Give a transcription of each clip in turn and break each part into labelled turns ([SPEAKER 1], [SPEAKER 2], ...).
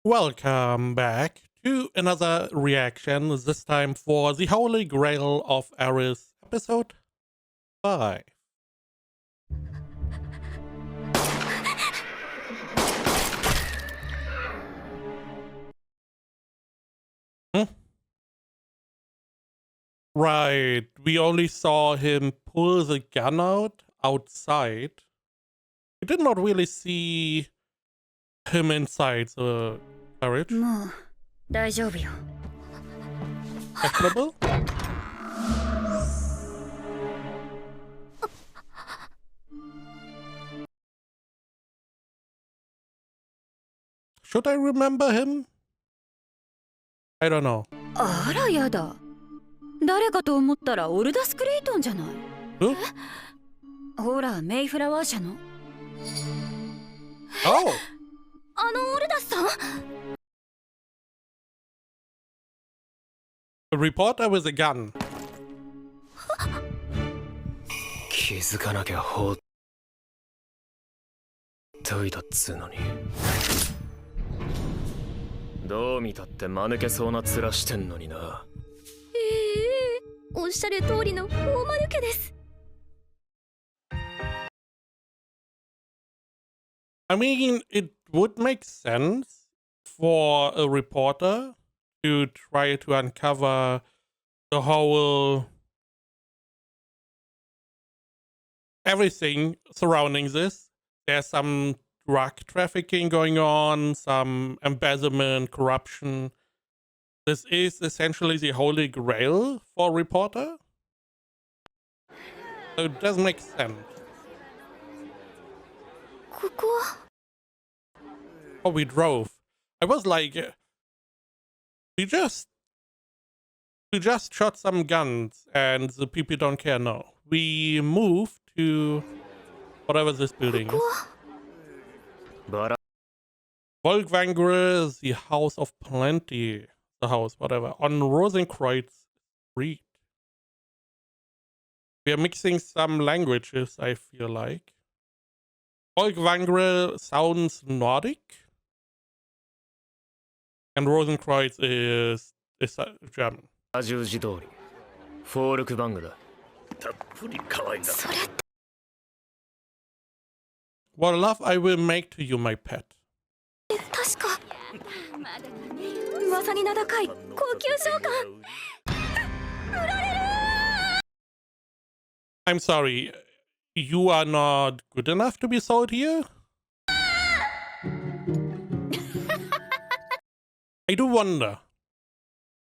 [SPEAKER 1] Welcome back to another reaction, this time for the Holy Grail of Eris, episode 5. Right, we only saw him pull the gun outside. We did not really see him inside the carriage.
[SPEAKER 2] もう大丈夫よ。
[SPEAKER 1] Questionable? Should I remember him? I don't know.
[SPEAKER 2] あらやだ。誰かと思ったらオルダス・クレイトンじゃない。ほら、メイフラワー社の。
[SPEAKER 1] Oh!
[SPEAKER 2] あのオルダスさん
[SPEAKER 1] A reporter with a gun.
[SPEAKER 3] 気づかなきゃ放っといたっつうのに。どう見たって間抜けそうな面してんのにな。
[SPEAKER 2] おっしゃる通りの大間抜けです。
[SPEAKER 1] I mean, it would make sense for a reporter to try to uncover the whole everything surrounding this. There's some drug trafficking going on, some embezzlement, corruption. This is essentially the holy grail for a reporter. So it does make sense.
[SPEAKER 2] ここは
[SPEAKER 1] Oh, we drove. I was like, we just shot some guns and the people don't care. No, we moved to whatever this building
[SPEAKER 2] ここ
[SPEAKER 1] is.
[SPEAKER 2] は
[SPEAKER 3] バラ
[SPEAKER 1] Volkwangre, the House of Plenty. The house, whatever. On Rosenkreuz Street. We are mixing some languages, I feel like. Volkwangre sounds Nordic. And Rosenkreuz is German.
[SPEAKER 3] 十字通りフォールクバングだ。たっぷり可愛いんだ。
[SPEAKER 2] それって
[SPEAKER 1] What love I will make to you, my pet.
[SPEAKER 2] 確か噂に名高い高級召喚。
[SPEAKER 1] I'm sorry, you are not good enough to be sold here? I do wonder.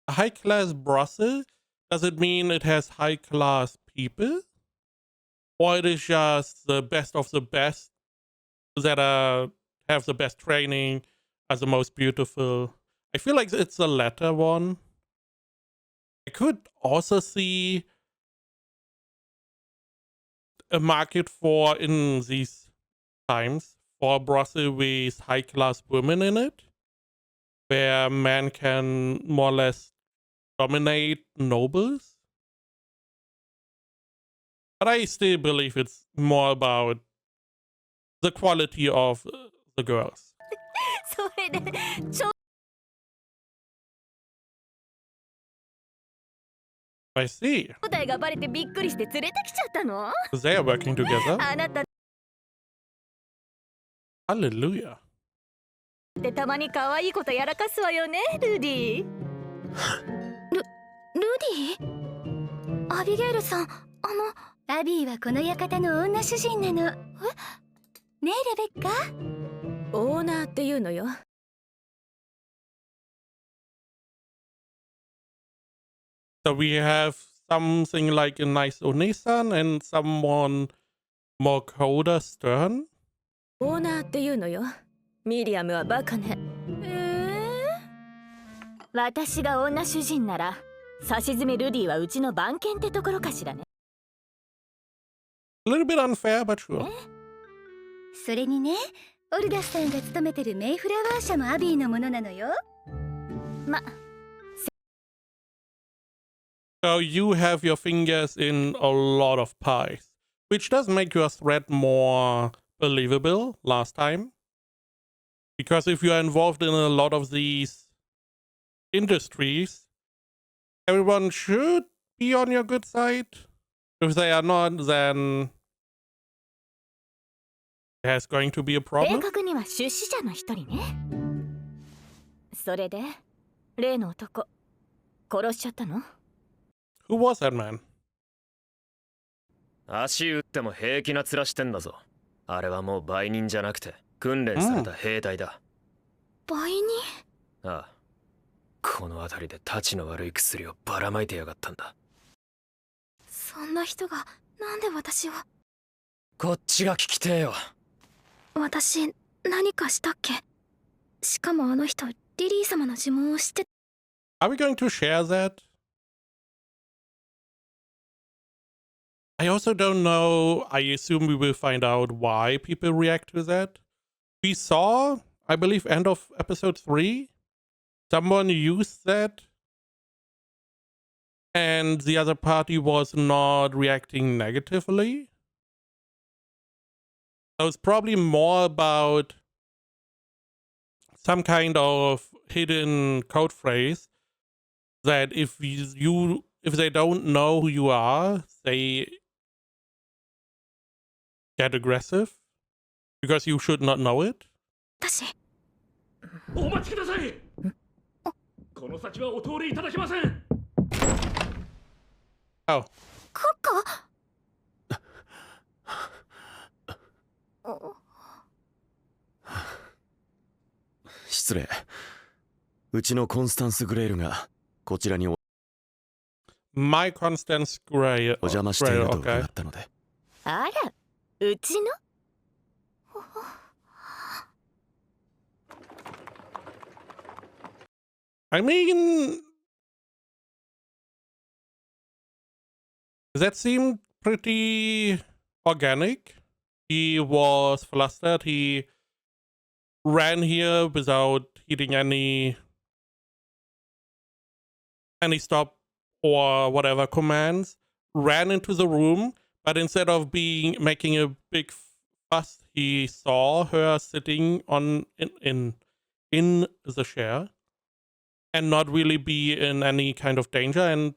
[SPEAKER 1] A high-class brothel? Does it mean it has high-class people? Or it is just the best of the best that have the best training, are the most beautiful? I feel like it's the latter one. I could also see a market for, in these times, for a brothel with high-class women in it, where men can more or less dominate nobles. But I still believe it's more about the quality of the girls.
[SPEAKER 2] それでちょ
[SPEAKER 1] I see.
[SPEAKER 2] 正体がバレてびっくりして連れてきちゃったの。
[SPEAKER 1] They are working together.
[SPEAKER 2] あなたっ
[SPEAKER 1] Hallelujah.
[SPEAKER 2] てたまに可愛いことやらかすわよね、ルディ。ルディ？アビゲイルさん、アビーはこの館の女主人なの。え？ねえレベッカ？オーナーっていうのよ。
[SPEAKER 1] So we have something like a nice Onisan and someone more colder, stern.
[SPEAKER 2] オーナーっていうのよ。ミリアムはバカね。私が女主人なら、さしずめルディはうちの番犬ってところかしらね。
[SPEAKER 1] A little bit unfair, but sure.
[SPEAKER 2] それにね、オルダスさんが勤めてるメイフラワー社もアビーのものなのよ。ま、
[SPEAKER 1] So you have your fingers in a lot of pies, which does make your threat more believable last time. Because if you are involved in a lot of these industries, everyone should be on your good side. If they are not, then there's going to be a
[SPEAKER 2] 正
[SPEAKER 1] problem.
[SPEAKER 2] 確には出資者の一人ね。それで例の男殺しちゃったの？
[SPEAKER 1] Who was that man?
[SPEAKER 3] 足打っても平気な面してんだぞ。あれはもう売人じゃなくて訓練された兵隊だ。
[SPEAKER 2] 売人？
[SPEAKER 3] ああ、この辺りでタチの悪い薬をばらまいてやがったんだ。
[SPEAKER 2] そんな人がなんで私を？
[SPEAKER 3] こっちが聞きてえよ。
[SPEAKER 2] 私何かしたっけ？しかもあの人リリー様の呪文を知って。
[SPEAKER 1] Are we going to share that? I also don't know. I assume we will find out why people react to that. We saw, I believe, end of episode 3, someone used that, and the other party was not reacting negatively. So it's probably more about some kind of hidden code phrase that if they don't know who you are, they get aggressive because you should not know it.
[SPEAKER 2] 私
[SPEAKER 4] お待ちください。この先はお通りいただけません。
[SPEAKER 1] Oh,
[SPEAKER 2] カッカ？
[SPEAKER 5] 失礼。うちのコンスタンス・グレイルがこちらに
[SPEAKER 1] my Constance Grail.
[SPEAKER 5] お邪魔していると
[SPEAKER 1] Grail,
[SPEAKER 5] 伺
[SPEAKER 1] okay.
[SPEAKER 5] ったので。
[SPEAKER 2] あら、うちの？
[SPEAKER 1] I mean, that seemed pretty organic. He was flustered. He ran here without heeding any stop or whatever commands. Ran into the room, but instead of making a big fuss, he saw her sitting in the chair and not really be in any kind of danger and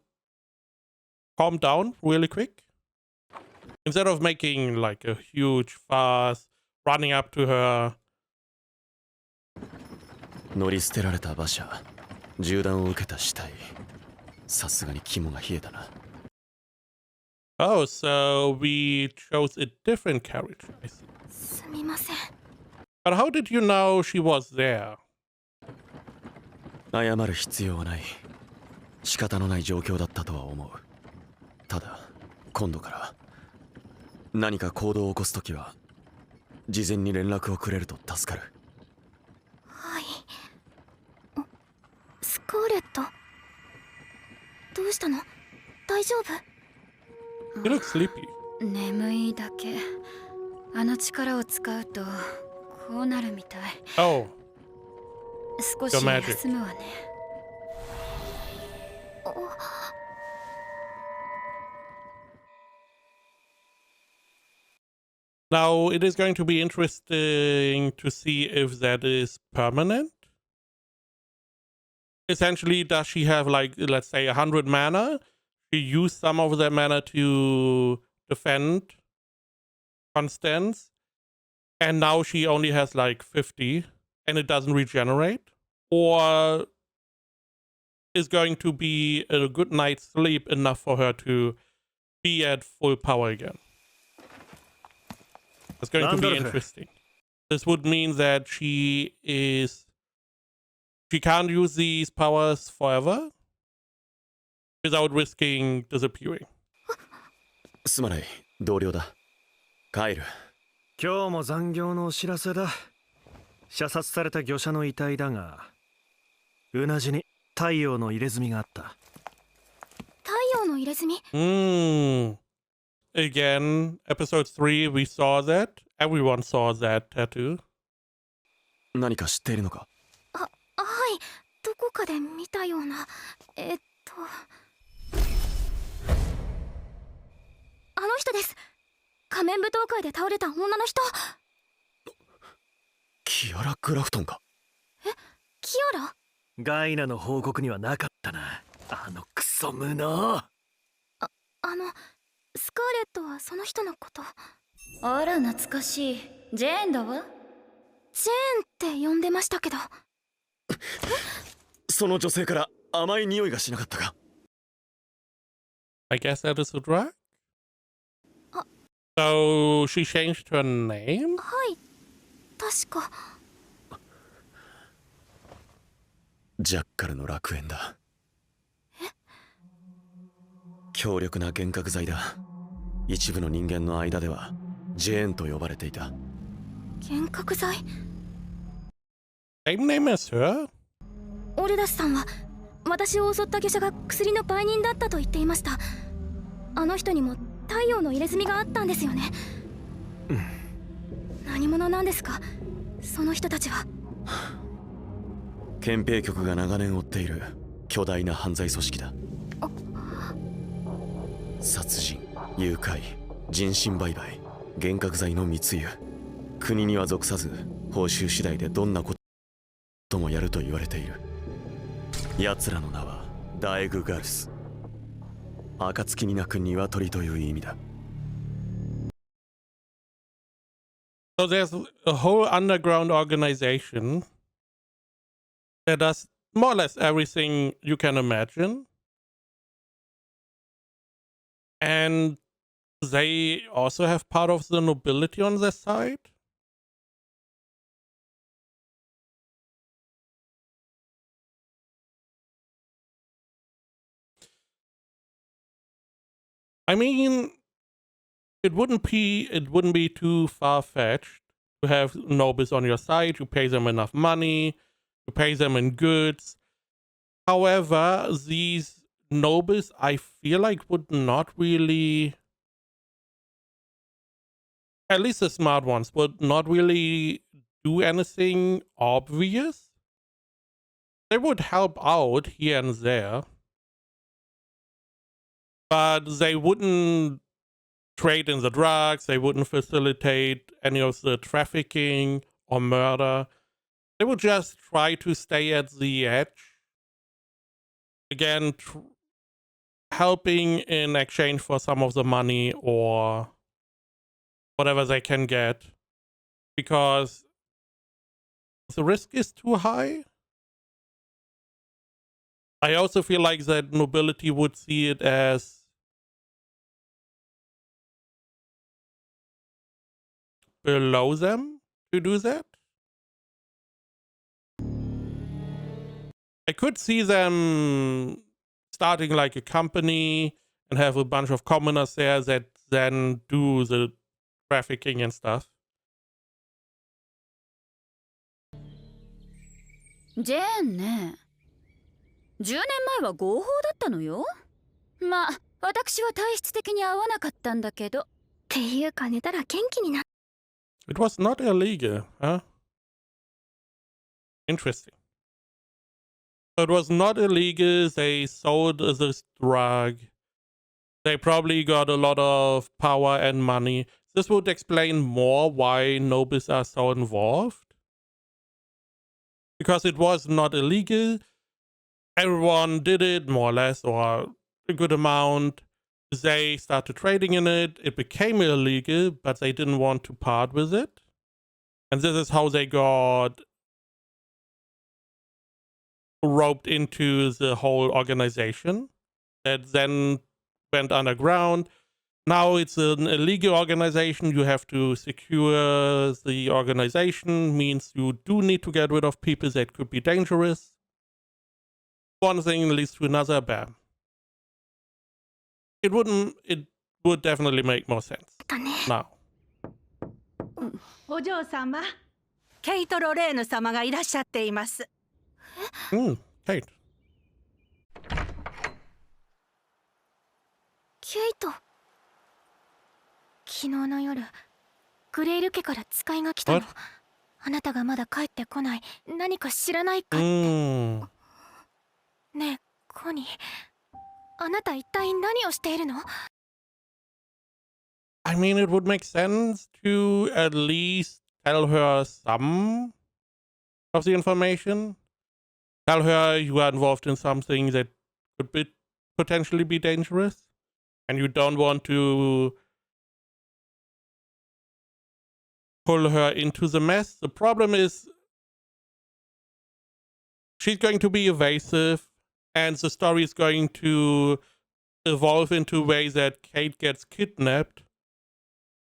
[SPEAKER 1] calmed down really quick. Instead of making like a huge fuss, running up to her.
[SPEAKER 5] 乗り捨てられた馬車、銃弾を受けた死体。さすがに肝が冷えたな。
[SPEAKER 1] Oh, so we chose a different character, I see.
[SPEAKER 2] すみません。
[SPEAKER 1] But how did you know she was there?
[SPEAKER 5] 謝る必要はない。仕方のない状況だったとは思う。ただ、今度から何か行動を起こすときは事前に連絡をくれると助かる。
[SPEAKER 2] はい。スカーレット。どうしたの？大丈夫？
[SPEAKER 1] You look sleepy.
[SPEAKER 2] 眠いだけ。あの力を使うとこうなるみたい。
[SPEAKER 1] Oh,
[SPEAKER 2] 少し
[SPEAKER 1] Your magic.
[SPEAKER 2] 休むわね。
[SPEAKER 1] now it is going to be interesting to see if that is permanent. Essentially, does she have like, let's say 100 mana? She used some of that mana to defend Constance, and now she only has like 50 and it doesn't regenerate? Or is going to be a good night's sleep enough for her to be at full power again? It's going to be
[SPEAKER 3] Wonderful.
[SPEAKER 1] interesting. This would mean that she can't use these powers forever without risking disappearing.
[SPEAKER 5] すまない、同僚だ。帰る。
[SPEAKER 6] 今日も残業のお知らせだ。射殺された魚者の遺体だが、うなじに太陽の入れ墨があった。
[SPEAKER 2] 太陽の入れ墨？
[SPEAKER 1] Again, episode 3, we saw that. Everyone saw that tattoo.
[SPEAKER 5] 何か知っているのか？
[SPEAKER 2] はい。どこかで見たような。あの人です。仮面舞踏会で倒れた女の人。
[SPEAKER 5] キアラ・グラフトンか。
[SPEAKER 2] キアラ？
[SPEAKER 6] ガイナの報告にはなかったな、あのクソ無能。
[SPEAKER 2] スカーレットはその人のこと。あら懐かしい。ジェーンだわ。ジェーンって呼んでましたけど。
[SPEAKER 5] その女性から甘い匂いがしなかったか。
[SPEAKER 1] I guess that is a drug.
[SPEAKER 2] Uh.
[SPEAKER 1] So she changed her name?
[SPEAKER 2] はい、確か。
[SPEAKER 5] ジャッカルの楽園だ。強力な幻覚剤だ。一部の人間の間ではジェーンと呼ばれていた。
[SPEAKER 2] 幻覚剤？
[SPEAKER 1] Same name as her?
[SPEAKER 2] オルダスさんは私を襲った魚者が薬の売人だったと言っていました。あの人にも太陽の入れ墨があったんですよね。何者なんですか、その人たちは。
[SPEAKER 5] 憲兵局が長年追っている巨大な犯罪組織だ。殺人、誘拐、人身売買、幻覚剤の密輸。国には属さず報酬次第でどんなこともやると言われている。奴らの名はダエグガルス。暁に鳴く鶏という意味だ。
[SPEAKER 1] So there's a whole underground organization that does more or less everything you can imagine. And they also have part of the nobility on their side. I mean, it wouldn't be too far-fetched to have nobles on your side. You pay them enough money, you pay them in goods. However, these nobles, I feel like, would not really, at least the smart ones, would not really do anything obvious. They would help out here and there, but they wouldn't trade in the drugs, they wouldn't facilitate any of the trafficking or murder. They would just try to stay at the edge. Again, helping in exchange for some of the money or whatever they can get, because the risk is too high. I also feel like that nobility would see it as below them to do that. I could see them starting like a company and have a bunch of commoners there that then do the trafficking and stuff.
[SPEAKER 2] ジェーンね。10年前は合法だったのよ。まあ、私は体質的に合わなかったんだけど。っていうか寝たら元気にな。
[SPEAKER 1] It was not illegal, huh? Interesting. So it was not illegal. They sold this drug. They probably got a lot of power and money. This would explain more why nobles are so involved. Because it was not illegal. Everyone did it, more or less, or a good amount. They started trading in it. It became illegal, but they didn't want to part with it. And this is how they got roped into the whole organization that then went underground. Now it's an illegal organization. You have to secure the organization, means you do need to get rid of people that could be dangerous. One thing leads to another, bam. It would definitely make more sense now.
[SPEAKER 7] お嬢様、ケイト・ロレーヌ様がいらっしゃっています。
[SPEAKER 1] Kate.
[SPEAKER 2] ケイト。昨日の夜、グレイル家から使いが来たの。
[SPEAKER 1] What?
[SPEAKER 2] あなたがまだ帰ってこない。何か知らないかって。ねえ、コニー。あなた一体何をしているの？
[SPEAKER 1] I mean, it would make sense to at least tell her some of the information. Tell her you are involved in something that could potentially be dangerous, and you don't want to pull her into the mess. The problem is she's going to be evasive, and the story is going to evolve into a way that Kate gets kidnapped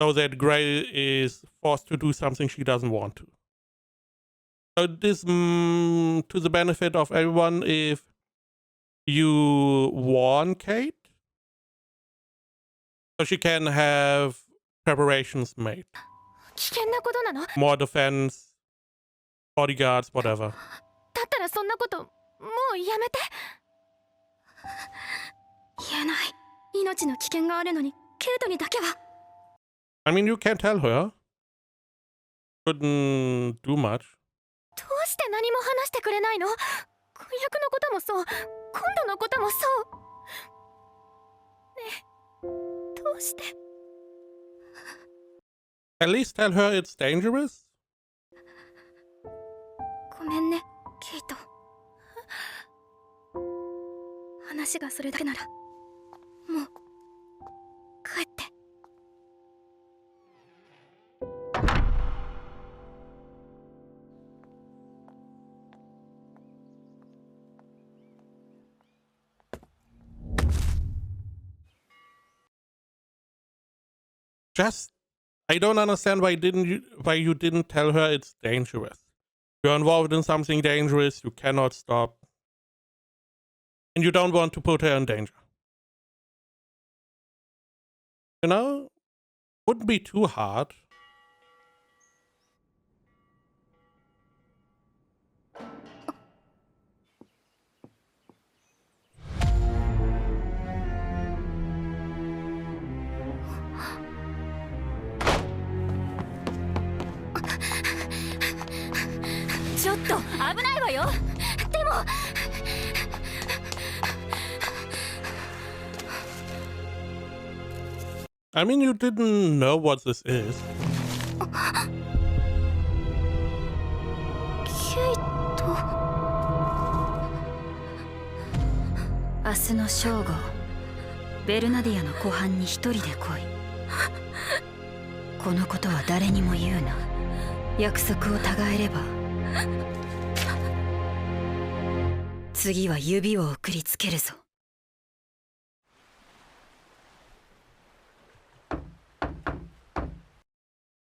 [SPEAKER 1] so that Grail is forced to do something she doesn't want to. So it is to the benefit of everyone if you warn Kate so she can have preparations made.
[SPEAKER 2] 危険なことなの？
[SPEAKER 1] More defense, bodyguards, whatever.
[SPEAKER 2] だったらそんなこともうやめて。言えない。命の危険があるのにケイトにだけは。
[SPEAKER 1] I mean, you can tell her. Couldn't do much.
[SPEAKER 2] どうして何も話してくれないの？婚約のこともそう、今度のこともそう。ねえ、どうして？
[SPEAKER 1] At least tell her it's dangerous.
[SPEAKER 2] ごめんね、ケイト。話がそれだけなら、もう帰って。
[SPEAKER 1] Just, I don't understand why you didn't tell her it's dangerous. You're involved in something dangerous, you cannot stop. And you don't want to put her in danger. You know, wouldn't be too hard. I mean, you didn't know what this is.
[SPEAKER 2] ケイト。
[SPEAKER 7] 明日の正午、ベルナディアの湖畔に一人で来い。このことは誰にも言うな。約束を違えれば、次は指を送りつけるぞ。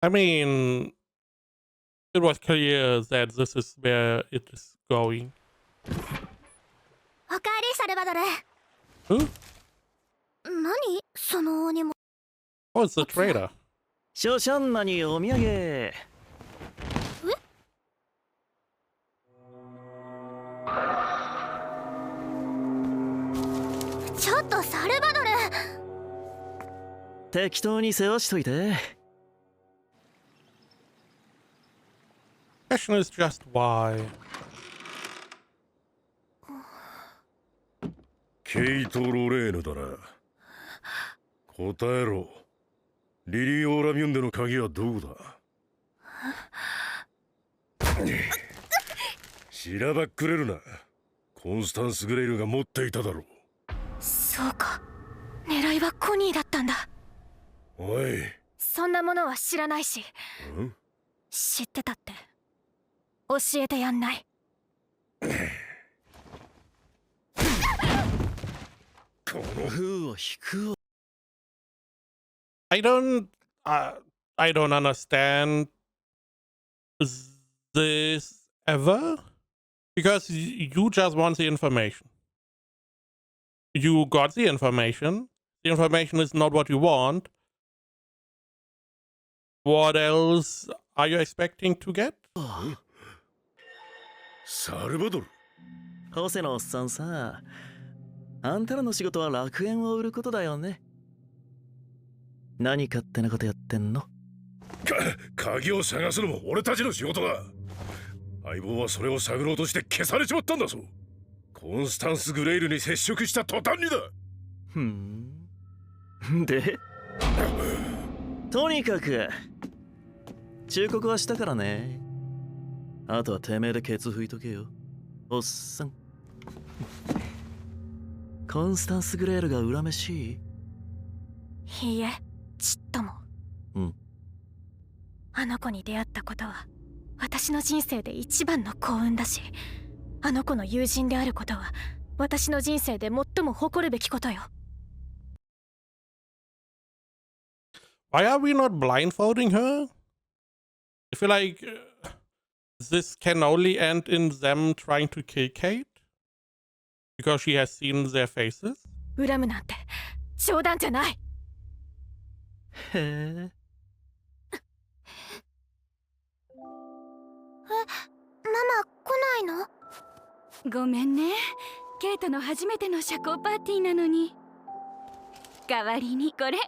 [SPEAKER 1] I mean, it was clear that this is where it is going.
[SPEAKER 2] おかえり、サルバドル。
[SPEAKER 1] Who?
[SPEAKER 2] 何その荷物。
[SPEAKER 1] Oh, it's the trader.
[SPEAKER 6] ショシャンナにお土産。
[SPEAKER 2] ちょっとサルバドル。
[SPEAKER 6] 適当に世話しといて。
[SPEAKER 1] Question is just why.
[SPEAKER 4] ケイト・ロレーヌだな。答えろ。リリー・オーラミュンデの鍵はどこだ？しらばっくれるな。コンスタンス・グレイルが持っていただろう。
[SPEAKER 2] そうか。狙いはコニーだったんだ。
[SPEAKER 4] おい。
[SPEAKER 2] そんなものは知らないし。知ってたって。教えてやんない。
[SPEAKER 6] この風を引くわ。
[SPEAKER 1] I don't understand this ever, because you just want the information. You got the information. The information is not what you want. What else are you expecting to get?
[SPEAKER 4] サルバドル。
[SPEAKER 6] ホセのおっさんさ、あんたらの仕事は楽園を売ることだよね。何勝手なことやってんの？
[SPEAKER 4] 鍵を探すのも俺たちの仕事だ。相棒はそれを探ろうとして消されちまったんだぞ。コンスタンス・グレイルに接触した途端にだ。
[SPEAKER 6] でとにかく忠告はしたからね。
[SPEAKER 8] あとはてめえでケツ拭いとけよ、おっさん。コンスタンス・グレールが恨めしい？
[SPEAKER 2] いいえ、ちっとも。
[SPEAKER 8] うん。
[SPEAKER 2] あの子に出会ったことは私の人生で一番の幸運だし、あの子の友人であることは私の人生で最も誇るべきことよ。
[SPEAKER 1] Why are we not blindfolding her? I feel like this can only end in them trying to kill Kate because she has seen their faces.
[SPEAKER 2] 恨むなんて冗談じゃない。
[SPEAKER 8] へえ。
[SPEAKER 2] ママ来ないの？
[SPEAKER 7] ごめんね、ケイトの初めての社交パーティーなのに。代わりにこれ。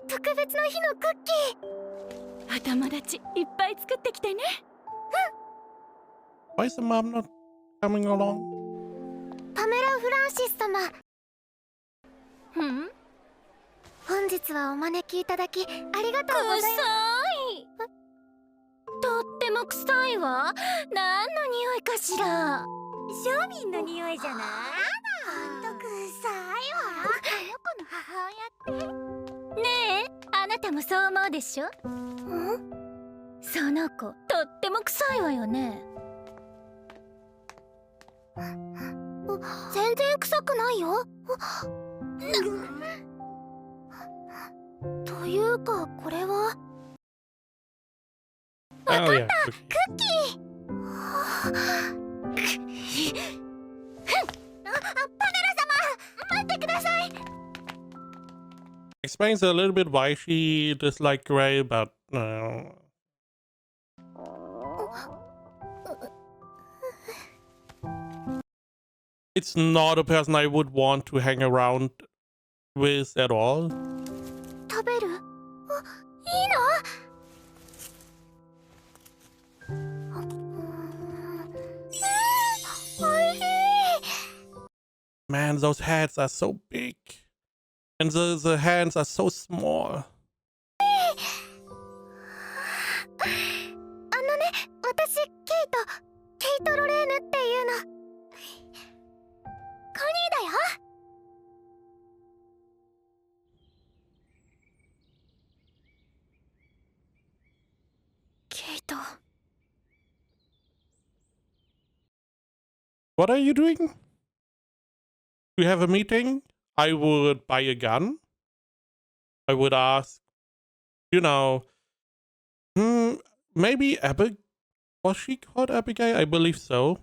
[SPEAKER 2] 特別の日のクッキー。
[SPEAKER 7] お友達いっぱい作ってきてね。
[SPEAKER 1] Why is the mom not coming along?
[SPEAKER 2] パメラ・フランシス様。本日はお招きいただきありがとうございます。臭い。とっても臭いわ。何の匂いかしら。庶民の匂いじゃない？ほんと臭いわ。あの子の母親って。ねえ、あなたもそう思うでしょ？その子とっても臭いわよね。全然臭くないよ。というかこれは。
[SPEAKER 1] Oh yeah.
[SPEAKER 2] クッキー。パメラ様、待ってください。
[SPEAKER 1] Explains a little bit why she disliked Gray, but it's not a person I would want to hang around with at all.
[SPEAKER 2] 食べる？いいの？おいしい。
[SPEAKER 1] Man, those heads are so big. And the hands are so small.
[SPEAKER 2] 私ケイト・ロレーヌっていうの。コニーだよ。ケイト。
[SPEAKER 1] What are you doing? We have a meeting. I would buy a gun. I would ask, maybe Abigail. Was she called Abigail? I believe so.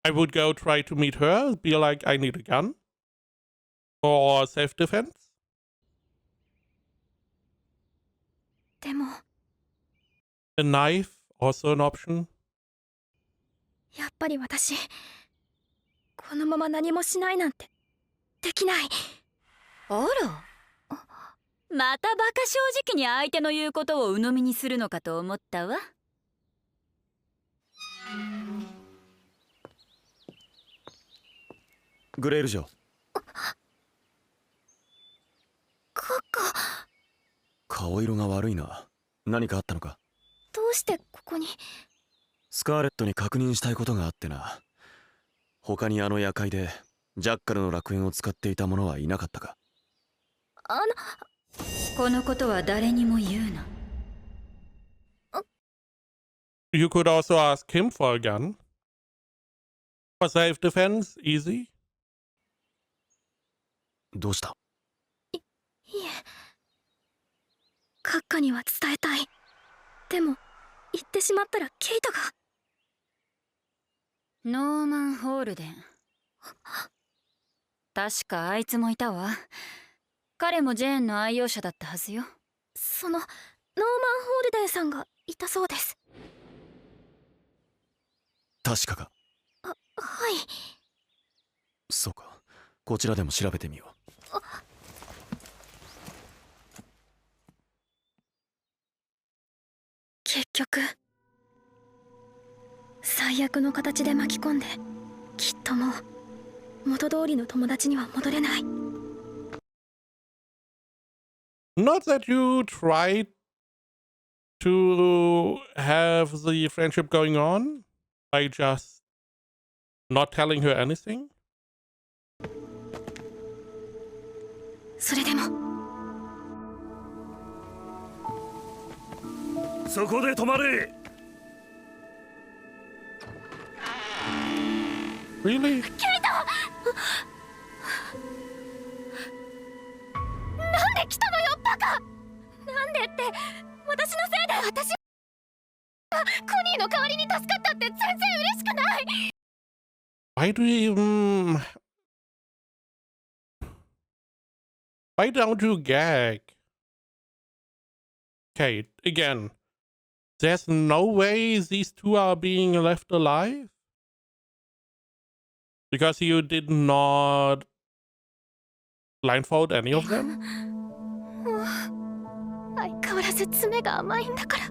[SPEAKER 1] I would go try to meet her, be like, I need a gun. For self-defense.
[SPEAKER 2] でも
[SPEAKER 1] A knife, also an option.
[SPEAKER 2] やっぱり私このまま何もしないなんてできない。
[SPEAKER 7] あら、またバカ正直に相手の言うことを鵜呑みにするのかと思ったわ。
[SPEAKER 5] グレール城。
[SPEAKER 2] カカ。
[SPEAKER 5] 顔色が悪いな。何かあったのか？
[SPEAKER 2] どうしてここに？
[SPEAKER 5] スカーレットに確認したいことがあってな。他にあの夜会でジャッカルの楽園を使っていた者はいなかったか？
[SPEAKER 7] このことは誰にも言うな。
[SPEAKER 1] You could also ask him for a gun. For self-defense, easy.
[SPEAKER 5] どうした？
[SPEAKER 2] いえ、カッカには伝えたい。でも言ってしまったらケイトが。
[SPEAKER 7] ノーマン・ホールデン。確かあいつもいたわ。彼もジェーンの愛用者だったはずよ。
[SPEAKER 2] そのノーマン・ホールデンさんがいたそうです。
[SPEAKER 5] 確かか？
[SPEAKER 2] はい。
[SPEAKER 5] そうか。こちらでも調べてみよう。
[SPEAKER 2] 結局最悪の形で巻き込んで、きっともう元通りの友達には戻れない。
[SPEAKER 1] Not that you tried to have the friendship going on by just not telling her anything?
[SPEAKER 2] それでも
[SPEAKER 6] そこで止まれ。
[SPEAKER 1] Really?
[SPEAKER 2] なんで来たのよバカ。なんでって私のせいで私がコニーの代わりに助かったって全然嬉しくない。
[SPEAKER 1] Why do you why don't you gag? Kate, again, there's no way these two are being left alive? Because you did not blindfold any of them?
[SPEAKER 2] 相変わらず爪が甘いんだから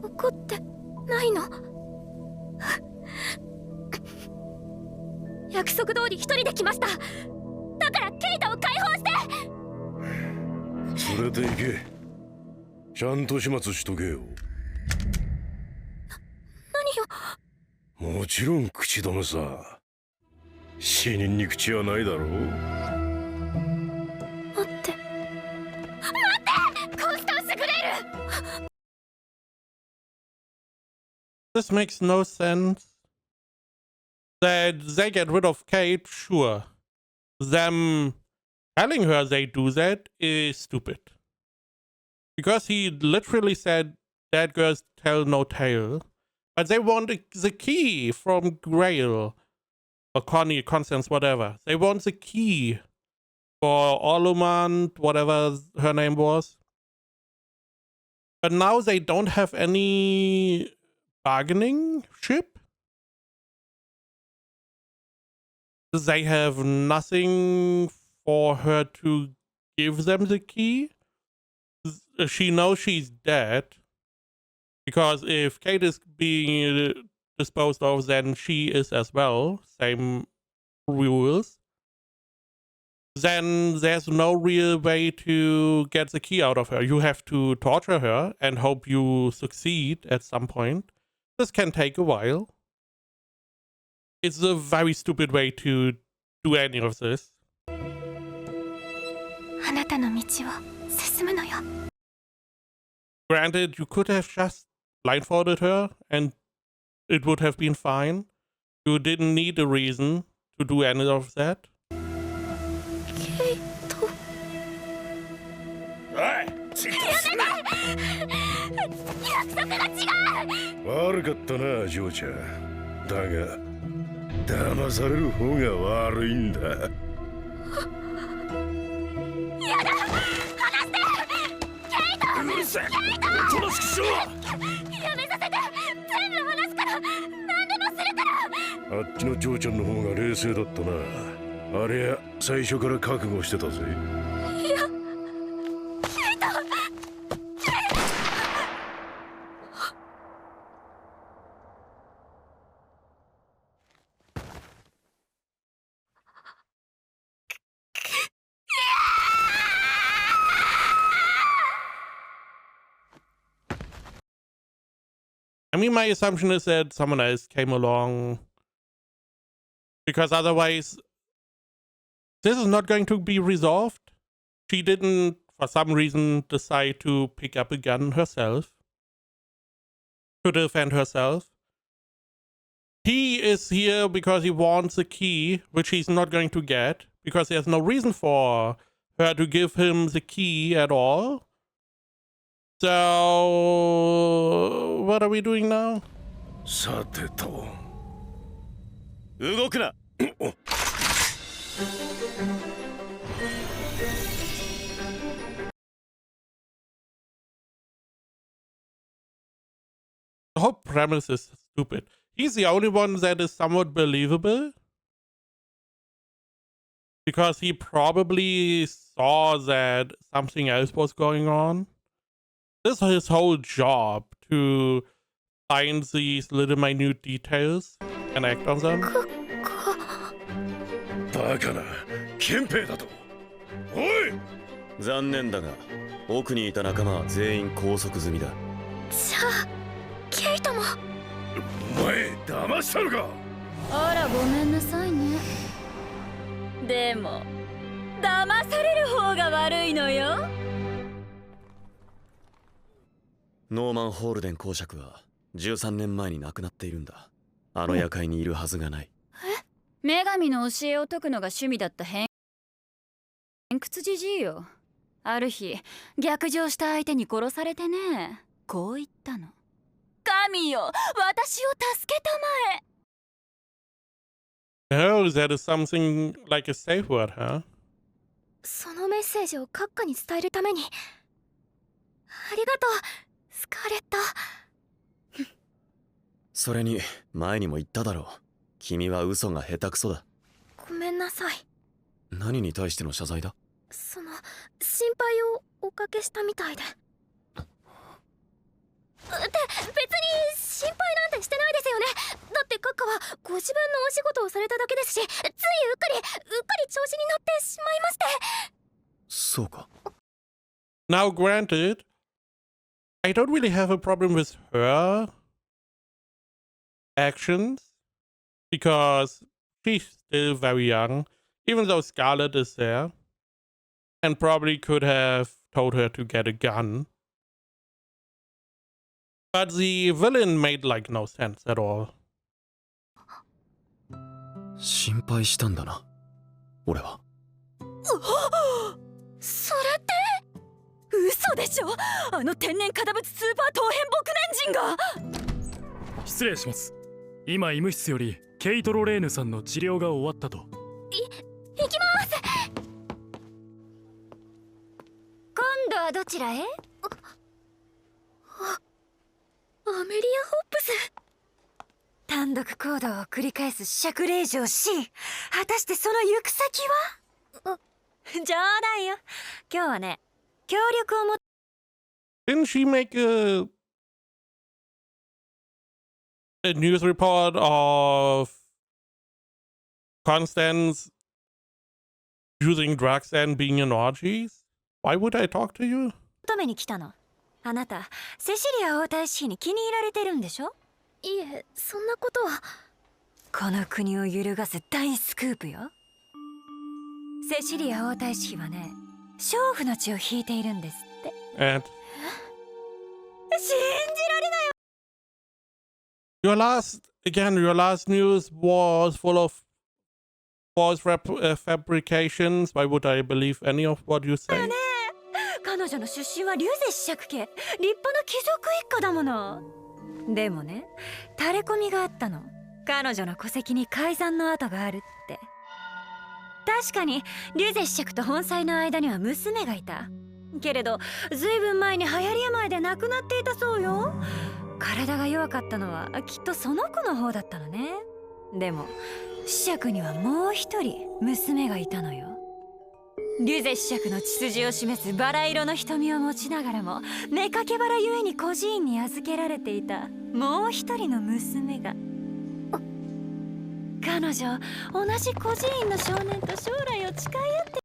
[SPEAKER 2] 怒ってないの。約束通り一人で来ました。だからケイトを解放して。
[SPEAKER 4] 連れて行け。ちゃんと始末しとけよ。
[SPEAKER 2] 何よ。
[SPEAKER 4] もちろん口止めさ。死人に口はないだろう。
[SPEAKER 2] 待ってコンスタンス・グレイル。
[SPEAKER 1] This makes no sense. That they get rid of Kate, sure. Them telling her they do that is stupid. Because he literally said dead girls tell no tale. But they want the key from Grail. Or Connie, Constance, whatever. They want the key for Olumand, whatever her name was. But now they don't have any bargaining chip. They have nothing for her to give them the key. She knows she's dead. Because if Kate is being disposed of, then she is as well. Same rules. Then there's no real way to get the key out of her. You have to torture her and hope you succeed at some point. This can take a while. It's a very stupid way to do any of this.
[SPEAKER 2] あなたの道を進むのよ。
[SPEAKER 1] Granted, you could have just blindfolded her and it would have been fine. You didn't need a reason to do any of that.
[SPEAKER 2] ケイト。
[SPEAKER 4] おい、ちっとすな。
[SPEAKER 2] 約束が違う。
[SPEAKER 4] 悪かったな、ジョーちゃん。だが騙される方が悪いんだ。
[SPEAKER 2] やだ、離して。ケイト。
[SPEAKER 4] うるせえ。おとなしくしろ。
[SPEAKER 2] やめさせて。全部話すから。何でもするから。
[SPEAKER 4] あっちのジョーちゃんの方が冷静だったな。あれや最初から覚悟してたぜ。
[SPEAKER 2] いや、ケイト。
[SPEAKER 1] I mean, my assumption is that someone else came along. Because otherwise, this is not going to be resolved. She didn't, for some reason, decide to pick up a gun herself. To defend herself. He is here because he wants a key, which he's not going to get. Because there's no reason for her to give him the key at all. So, what are we doing now?
[SPEAKER 4] さてと。
[SPEAKER 3] 動くな。
[SPEAKER 1] The whole premise is stupid. He's the only one that is somewhat believable. Because he probably saw that something else was going on. This is his whole job, to find these little minute details and act on them.
[SPEAKER 4] バカな、憲兵だと。おい。
[SPEAKER 5] 残念だが奥にいた仲間は全員拘束済みだ。
[SPEAKER 2] じゃあケイトも。
[SPEAKER 4] お前騙したのか。
[SPEAKER 7] あらごめんなさいね。でも騙される方が悪いのよ。
[SPEAKER 5] ノーマン・ホールデン公爵は13年前に亡くなっているんだ。あの夜会にいるはずがない。
[SPEAKER 7] 女神の教えを解くのが趣味だった偏屈じじいよ。ある日逆上した相手に殺されてね、こう言ったの。神よ、私を助けたまえ。
[SPEAKER 1] Oh, that is something like a safe word, huh?
[SPEAKER 2] そのメッセージを閣下に伝えるためにありがとうスカーレット。
[SPEAKER 5] それに前にも言っただろう。君は嘘が下手くそだ。
[SPEAKER 2] ごめんなさい。
[SPEAKER 5] 何に対しての謝罪だ？
[SPEAKER 2] その心配をおかけしたみたいで。別に心配なんてしてないですよね。だって閣下はご自分のお仕事をされただけですし、ついうっかり調子に乗ってしまいまして。
[SPEAKER 5] そうか。
[SPEAKER 1] Now, granted, I don't really have a problem with her actions because she's still very young, even though Scarlet is there and probably could have told her to get a gun. But the villain made like no sense at all.
[SPEAKER 5] 心配したんだな、俺は。
[SPEAKER 7] それって嘘でしょ。あの天然堅物スーパー東変木年人が。
[SPEAKER 9] 失礼します。今医務室よりケイト・ロレーヌさんの治療が終わったと。
[SPEAKER 2] 行きます。
[SPEAKER 7] 今度はどちらへ？
[SPEAKER 2] アメリア・ホップス。
[SPEAKER 7] 単独行動を繰り返す釈霊城 C。 果たしてその行く先は？冗談よ。今日はね、協力をも。
[SPEAKER 1] Didn't she make a news report of Constance using drugs and being in orgies? Why would I talk to you?
[SPEAKER 7] 求めに来たの。あなたセシリア王太子妃に気に入られてるんでしょ？
[SPEAKER 2] いえ、そんなことは。
[SPEAKER 7] この国を揺るがす大スクープよ。セシリア王太子妃はね、娼婦の血を引いているんですって。
[SPEAKER 1] And
[SPEAKER 7] 信じられない。
[SPEAKER 1] your last news was full of false fabrications. Why would I believe any of what you say?
[SPEAKER 7] 彼女の出身はリュゼ子爵家、立派な貴族一家だもの。でもね、垂れ込みがあったの。彼女の戸籍に改ざんの跡があるって。確かにリュゼ子爵と本妻の間には娘がいたけれど、ずいぶん前に流行り病で亡くなっていたそうよ。体が弱かったのはきっとその子の方だったのね。でも子爵にはもう一人娘がいたのよ。リュゼ子爵の血筋を示すバラ色の瞳を持ちながらも妾バラゆえに孤児院に預けられていたもう一人の娘が。彼女同じ孤児院の少年と将来を誓い合って。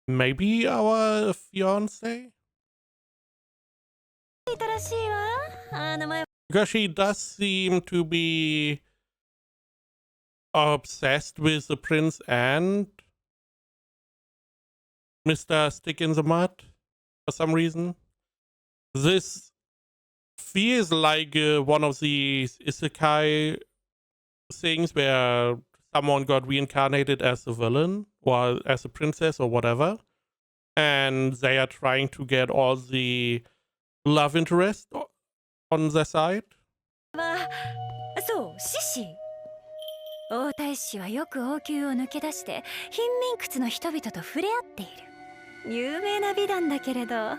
[SPEAKER 1] Maybe our fiance?
[SPEAKER 7] いたらしいわ。名前
[SPEAKER 1] Because she does seem to be obsessed with the prince and Mr. Stick in the Mud for some reason. This feels like one of these isekai things where someone got reincarnated as a villain or as a princess or whatever, and they are trying to get all the love interest on their side.
[SPEAKER 7] そう、獅子。王太子はよく王宮を抜け出して貧民窟の人々と触れ合っている有名な美談だけれど、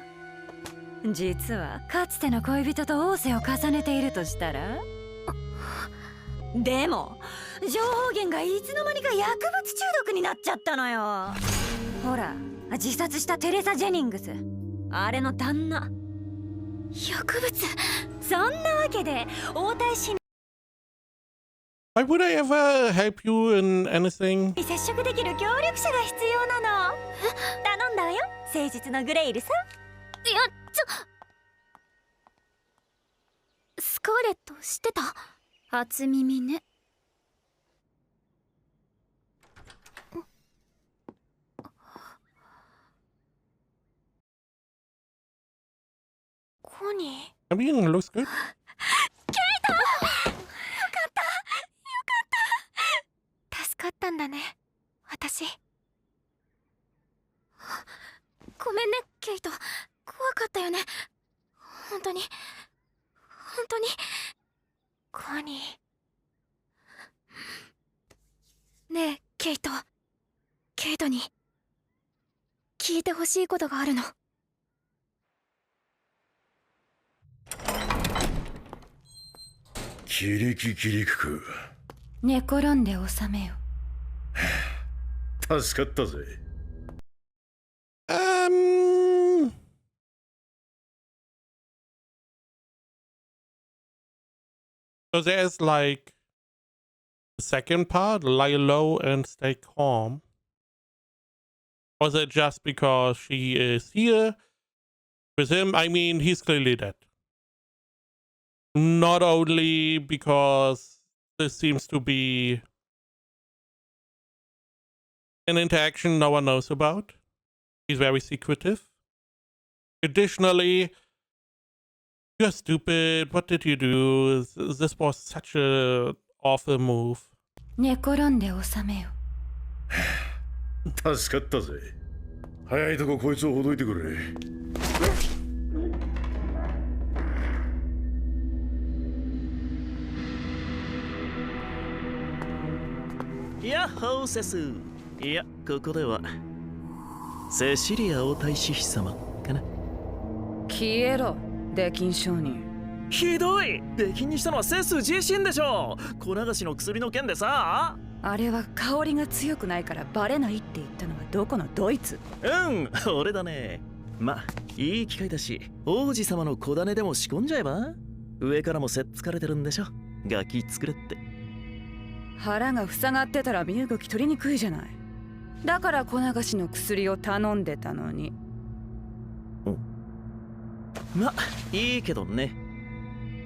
[SPEAKER 7] 実はかつての恋人と仰せを重ねているとしたら。でも情報源がいつの間にか薬物中毒になっちゃったのよ。ほら、自殺したテレサ・ジェニングス、あれの旦那。
[SPEAKER 2] 薬物。
[SPEAKER 7] そんなわけで王太子
[SPEAKER 1] Why would I ever help you in anything?
[SPEAKER 7] 接触できる協力者が必要なの。頼んだわよ、誠実のグレイルさん。
[SPEAKER 2] いや、スカーレット知ってた？初耳ね。コニー。
[SPEAKER 1] I mean, it looks good.
[SPEAKER 2] 助かったんだね、私。ごめんね、ケイト。怖かったよね。本当にコニー。ねえ、ケイトに聞いてほしいことがあるの。
[SPEAKER 4] キリキく
[SPEAKER 7] 寝転んで収めよ。
[SPEAKER 4] 助かったぜ。
[SPEAKER 1] So there's like the second part, lie low and stay calm. Or is it just because she is here with him? I mean, he's clearly dead. Not only because this seems to be an interaction no one knows about. He's very secretive. Additionally, you're stupid. What did you do? This was such a awful move.
[SPEAKER 7] 寝転んで収めよ。
[SPEAKER 4] 助かったぜ。早いとここいつをほどいてくれ。
[SPEAKER 8] やっほーセス。いや、ここではセシリア王太子妃様かな。
[SPEAKER 10] 消えろ、デキン商人。
[SPEAKER 8] ひどい。出禁にしたのはセス自身でしょ。粉菓子の薬の件でさ。
[SPEAKER 10] あれは香りが強くないからバレないって言ったのはどこのドイツ？
[SPEAKER 8] 俺だね。ま、いい機会だし、王子様の小種でも仕込んじゃえば。上からもせっつかれてるんでしょ。ガキ作れって。
[SPEAKER 10] 腹が塞がってたら身動き取りにくいじゃない。だから粉菓子の薬を頼んでたのに。
[SPEAKER 8] ま、いいけどね。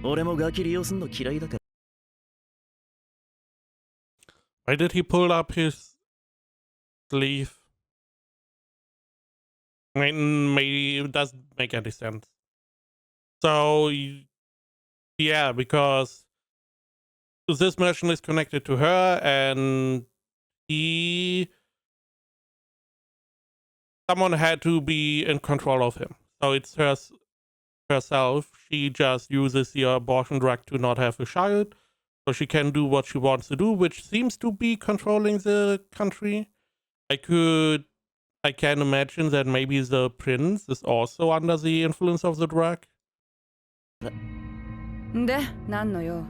[SPEAKER 8] 俺もガキ利用すんの嫌いだから。
[SPEAKER 1] Why did he pull up his sleeve? Maybe it doesn't make any sense. So, yeah, because this merchant is connected to her and someone had to be in control of him. So it's herself. She just uses the abortion drug to not have a child. So she can do what she wants to do, which seems to be controlling the country. I can imagine that maybe the prince is also under the influence of the drug.
[SPEAKER 10] で、何の用？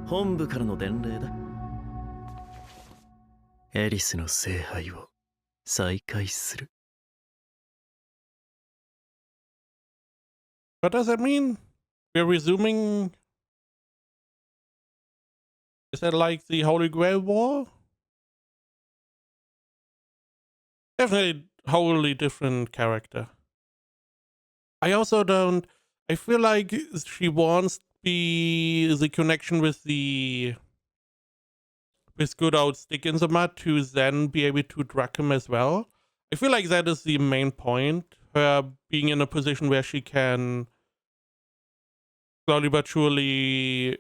[SPEAKER 8] 本部からの伝令だ。エリスの聖杯を再開する。
[SPEAKER 1] What does that mean? We're resuming. Is that like the Holy Grail War? Definitely wholly different character. I also don't. I feel like she wants the connection with good old Stick in the Mud to then be able to drag him as well. I feel like that is the main point. Her being in a position where she can slowly but surely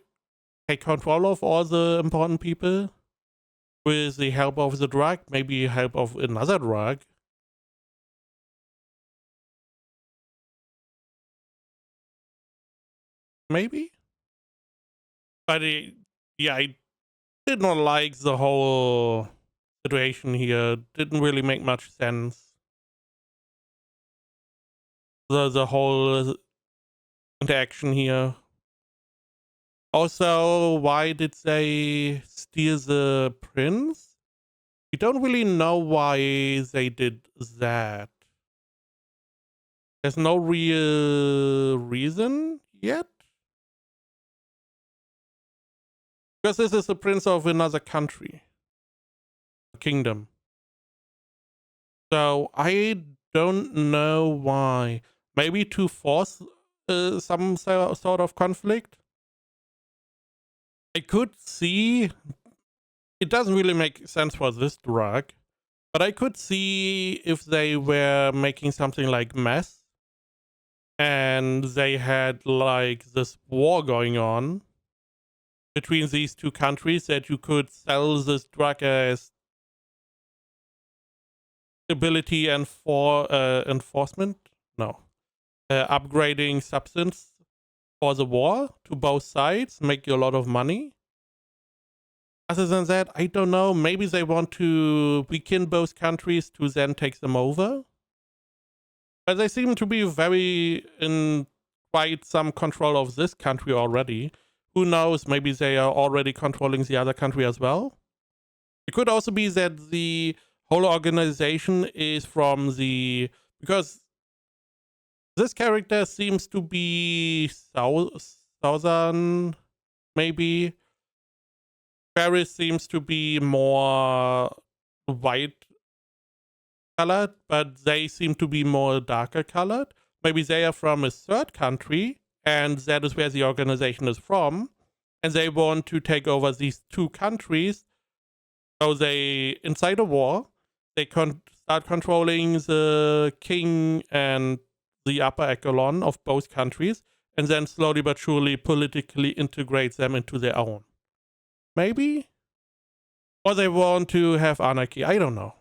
[SPEAKER 1] take control of all the important people with the help of the drug, maybe help of another drug. Maybe? But yeah, I did not like the whole situation here. Didn't really make much sense. The whole interaction here. Also, why did they steal the prince? We don't really know why they did that. There's no real reason yet. Because this is the prince of another country. A kingdom. So I don't know why. Maybe to force some sort of conflict? I could see... It doesn't really make sense for this drug. But I could see if they were making something like meth. And they had like this war going on between these two countries, that you could sell this drug as ability and enforcement? No. Upgrading substance for the war to both sides, make you a lot of money. Other than that, I don't know. Maybe they want to weaken both countries to then take them over. But they seem to be very in quite some control of this country already. Who knows, maybe they are already controlling the other country as well. It could also be that the whole organization is from the... Because this character seems to be southern, maybe. Eris seems to be more white colored, but they seem to be more darker colored. Maybe they are from a third country, and that is where the organization is from, and they want to take over these two countries. So they incite a war, they start controlling the king and the upper echelon of both countries, and then slowly but surely politically integrate them into their own. Maybe? Or they want to have anarchy, I don't know.